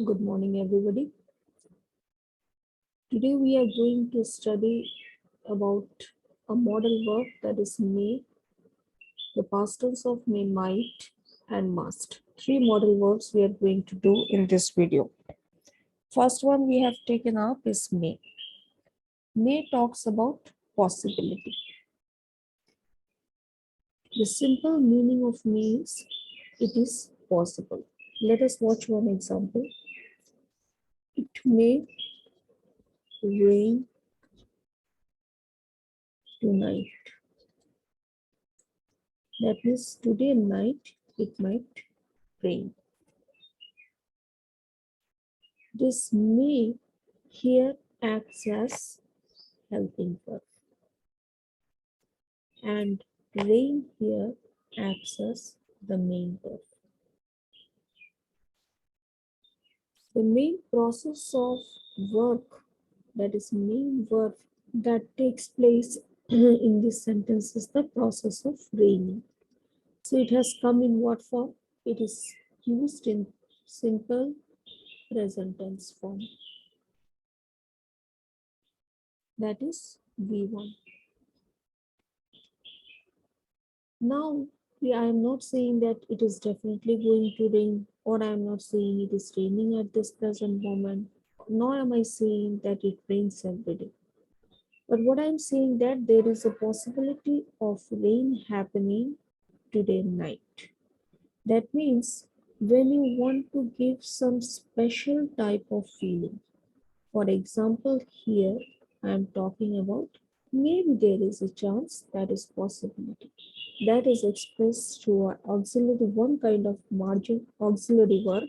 Good morning, everybody. Today we are going to study about a modal verb that is may, the past tense of may, might, and must. Three modal verbs we are going to do in this video. First one we have taken up is may. May talks about possibility. The simple meaning of may is it is possible. Let us watch one example. It may rain tonight. That means today night it might rain. This may here acts as helping verb and rain here acts as the main verb. The main process of work, that is main verb that takes place in this sentence is the process of raining. So it has come in what form? It is used in simple present tense form. That is V1. Now, I am not saying that it is definitely going to rain, or I am not saying it is raining at this present moment, nor am I saying that it rains every day. But what I am saying that there is a possibility of rain happening today night. That means when you want to give some special type of feeling, for example, here I am talking about maybe there is a chance, that is possibility. That is expressed through an auxiliary, one kind of margin auxiliary verb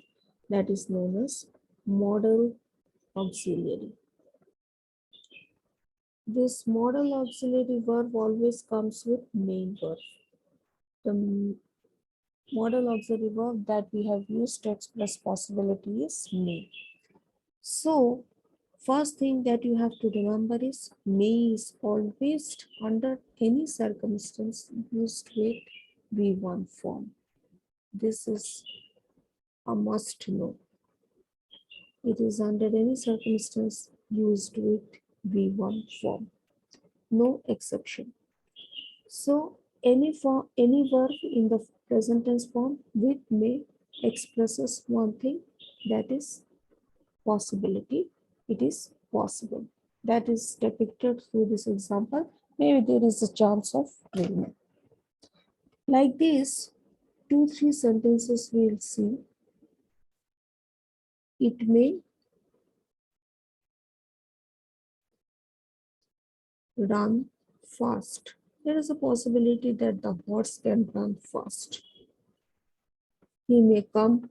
that is known as modal auxiliary. This modal auxiliary verb always comes with main verb. The modal auxiliary verb that we have used to express possibility is may. So, first thing that you have to remember is may is always under any circumstance used with V1 form. This is a must know. It is under any circumstance used with V1 form. No exception. So any verb in the present tense form with may expresses one thing, that is possibility. It is possible. That is depicted through this example. Maybe there is a chance of rain. Like this, 2-3 sentences we'll see. It may run fast. There is a possibility that the horse can run fast. He may come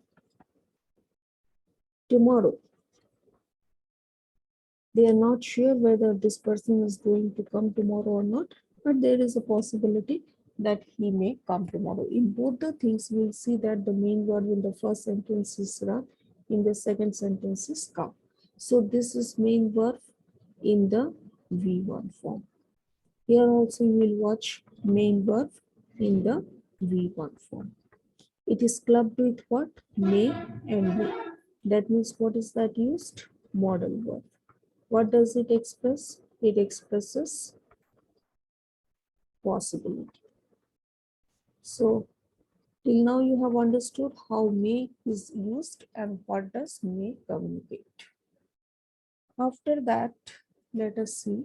tomorrow. They are not sure whether this person is going to come tomorrow or not, but there is a possibility that he may come tomorrow. In both the things, we'll see that the main verb in the first sentence is run, in the second sentence is come. So this is main verb in the V1 form. Here also you will watch main verb in the V1 form. It is clubbed with what? May and may. That means what is that used? Modal verb. What does it express? It expresses possibility. So till now you have understood how may is used and what does may communicate. After that, let us see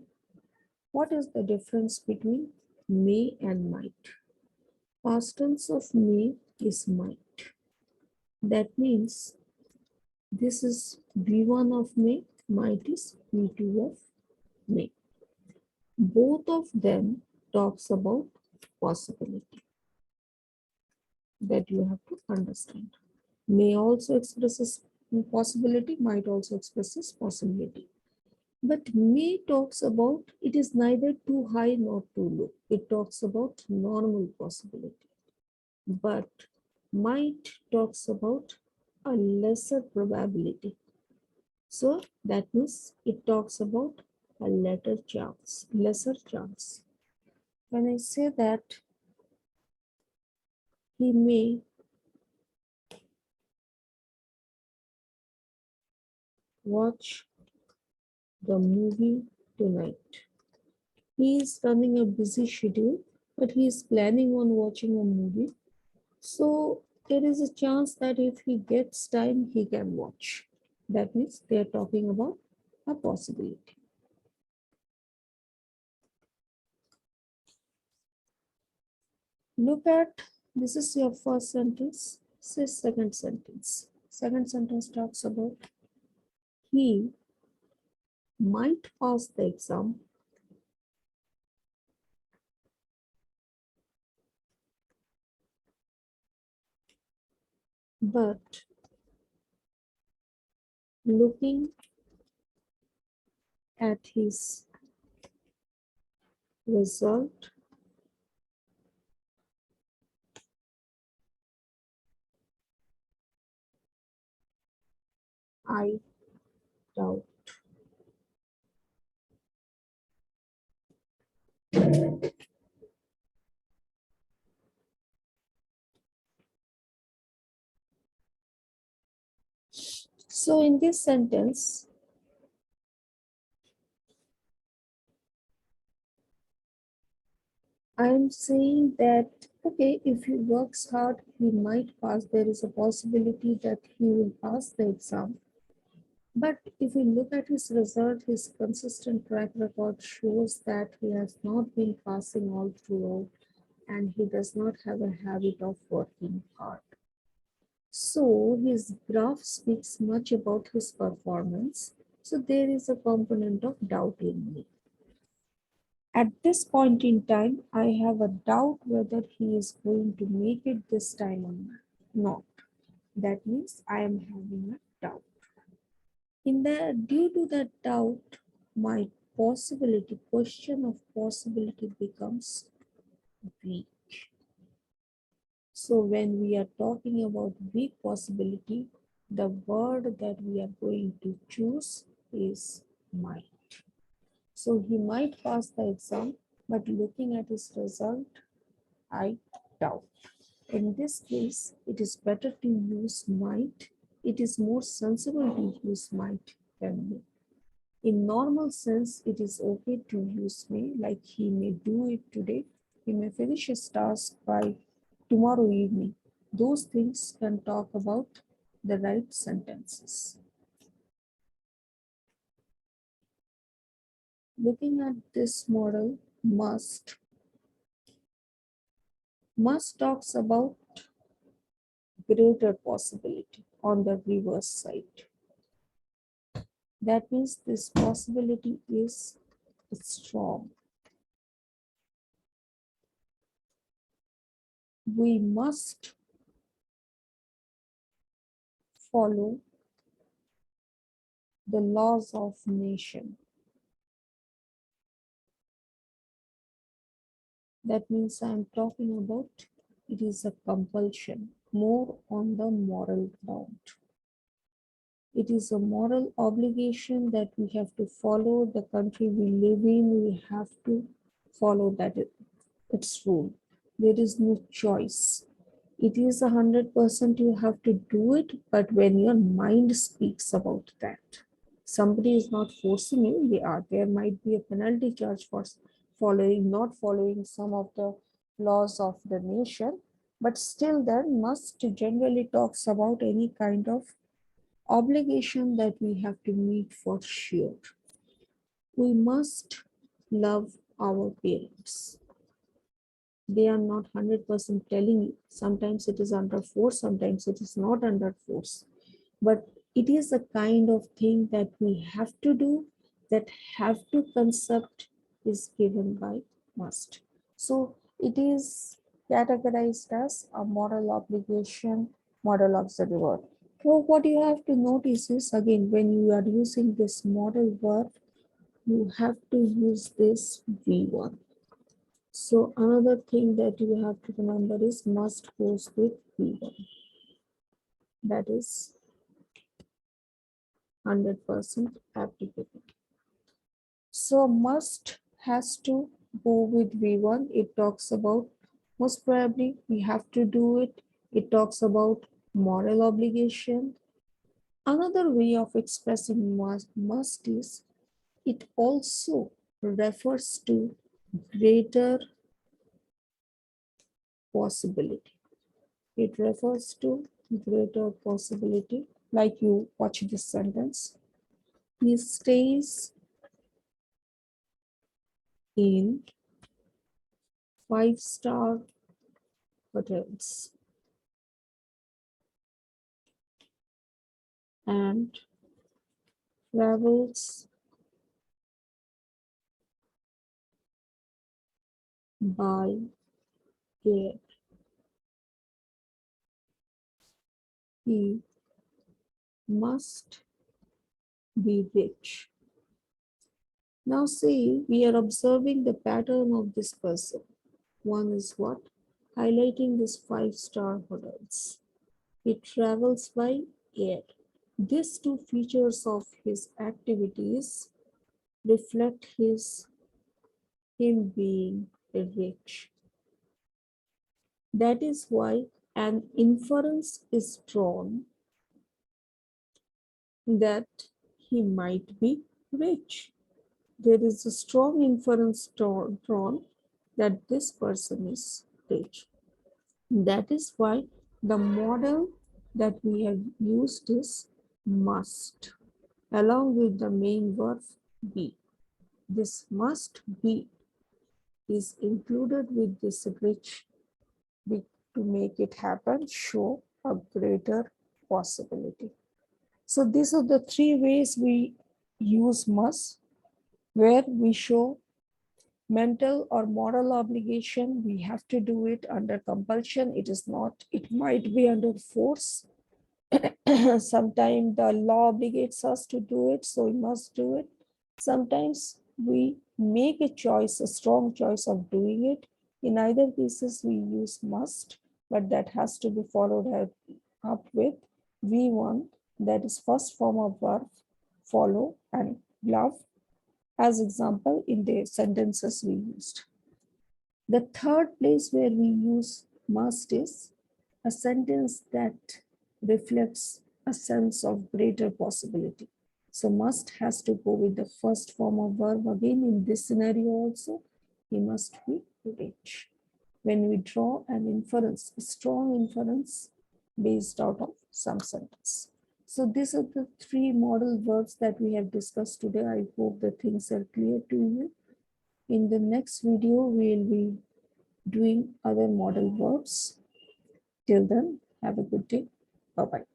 what is the difference between may and might. Past tense of may is might. That means this is V1 of may, might is V2 of may. Both of them talks about possibility. That you have to understand. May also expresses possibility, might also expresses possibility. But may talks about it is neither too high nor too low. It talks about normal possibility. But might talks about a lesser probability. So that means it talks about a lesser chance. When I say that he may watch the movie tonight. He is running a busy schedule, but he is planning on watching a movie. So there is a chance that if he gets time, he can watch. That means they are talking about a possibility. Look at this is your first sentence. This is second sentence. Second sentence talks about he might pass the exam, but looking at his result, I doubt. So in this sentence, I'm saying that okay, if he works hard, he might pass. There is a possibility that he will pass the exam. But if we look at his result, his consistent track record shows that he has not been passing all throughout and he does not have a habit of working hard. So his graph speaks much about his performance. So there is a component of doubt in me. At this point in time, I have a doubt whether he is going to make it this time or not. That means I am having a doubt. In the due to that doubt, my question of possibility becomes weak. So when we are talking about weak possibility, the word that we are going to choose is might. So he might pass the exam, but looking at his result, I doubt. In this case, it is better to use might. It is more sensible to use might than may. In normal sense, it is okay to use may, like he may do it today. He may finish his task by tomorrow evening. Those things can talk about the right sentences. Looking at this model, must talks about greater possibility on the reverse side. That means this possibility is strong. We must follow the laws of nation. That means I'm talking about it is a compulsion, more on the moral ground. It is a moral obligation that we have to follow the country we live in. We have to follow its rule. There is no choice. It is 100% you have to do it, but when your mind speaks about that, somebody is not forcing you. There might be a penalty charge for not following some of the laws of the nation, but still then must generally talks about any kind of obligation that we have to meet for sure. We must love our parents. They are not 100% telling you. Sometimes it is under force, sometimes it is not under force. But it is a kind of thing that we have to do, that have to concept is given by must. So it is categorized as a moral obligation, moral of the reward. So what you have to notice is again, when you are using this model verb, you have to use this V1. So another thing that you have to remember is must goes with V1. That is 100% applicable. So must has to go with V1. It talks about most probably we have to do it. It talks about moral obligation. Another way of expressing must is it also refers to greater possibility. It refers to greater possibility. Like you watch this sentence. He stays in five-star hotels and travels by air. He must be rich. Now see, we are observing the pattern of this person. One is what? Highlighting these five-star hotels. He travels by air. These two features of his activities reflect him being rich. That is why an inference is drawn that he might be rich. There is a strong inference drawn that this person is rich. That is why the model that we have used is must, along with the main verb be. This must be is included with this rich to make it happen, show a greater possibility. So these are the three ways we use must, where we show mental or moral obligation. We have to do it under compulsion. It is not, it might be under force. Sometimes the law obligates us to do it, so we must do it. Sometimes we make a choice, a strong choice of doing it. In either cases, we use must, but that has to be followed up with V1, that is first form of verb, follow and love, as example in the sentences we used. The third place where we use must is a sentence that reflects a sense of greater possibility. So must has to go with the first form of verb. Again, in this scenario also, he must be rich. When we draw an inference, a strong inference based out of some sentence. So these are the three modal verbs that we have discussed today. I hope the things are clear to you. In the next video, we will be doing other modal verbs. Till then, have a good day. Bye-bye.